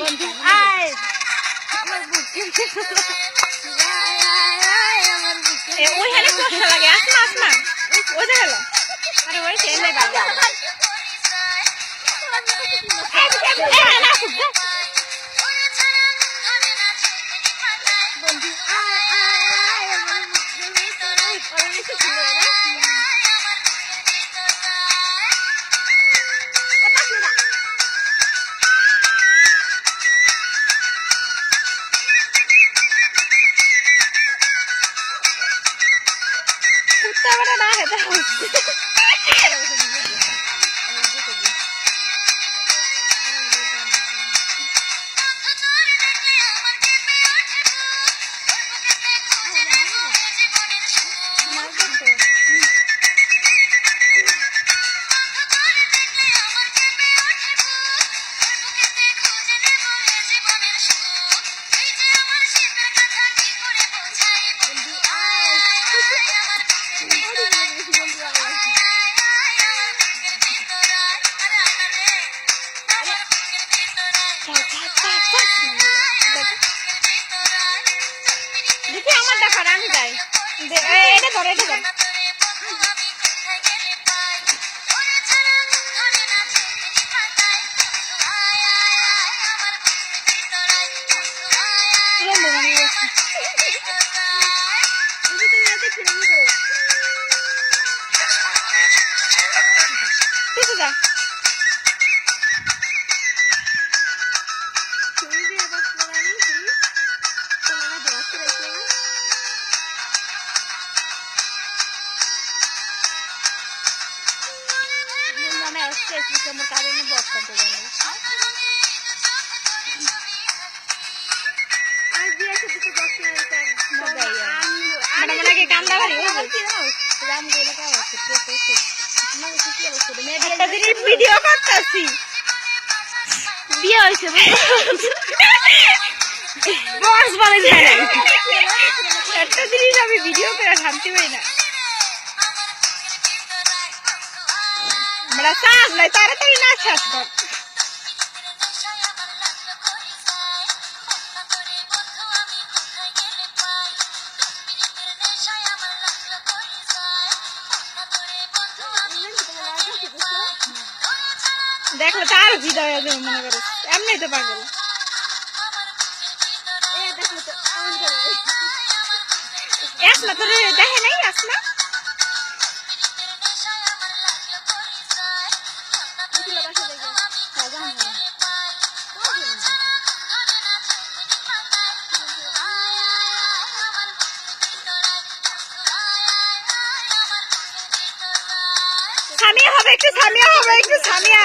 বন্ধু আয় ওইখানে কষ্ট লাগে আসমা আসমা ওই যে গেল আরে ওই সে নাই বাবা বন্ধু আয় আয় আয় আমার কুত্তা না খেতে দেখি আমার দেখা রানি যায় এটা ধরে এটা ধরে আমার কারণে বস্তা দেবে না আর দিয়ে শুধু তো 10 মিনিট মানে মনে কান্দা বাড়ি রাম গেলে কাজ আছে একটা জিনিস ভিডিও করতেছি বিয়ে হয়েছে বস বলে যায় না একটা জিনিস আমি ভিডিও করে শান্তি পাই না আমরা কাজ নাই তাড়াতাড়ি না শেষ কর দেখো তার ভিড় হয়ে যাবে মনে করো এমনি তো পাগল আসমা তোর দেখে নাই আসমা সামিয়া হবে একটু সামিয়া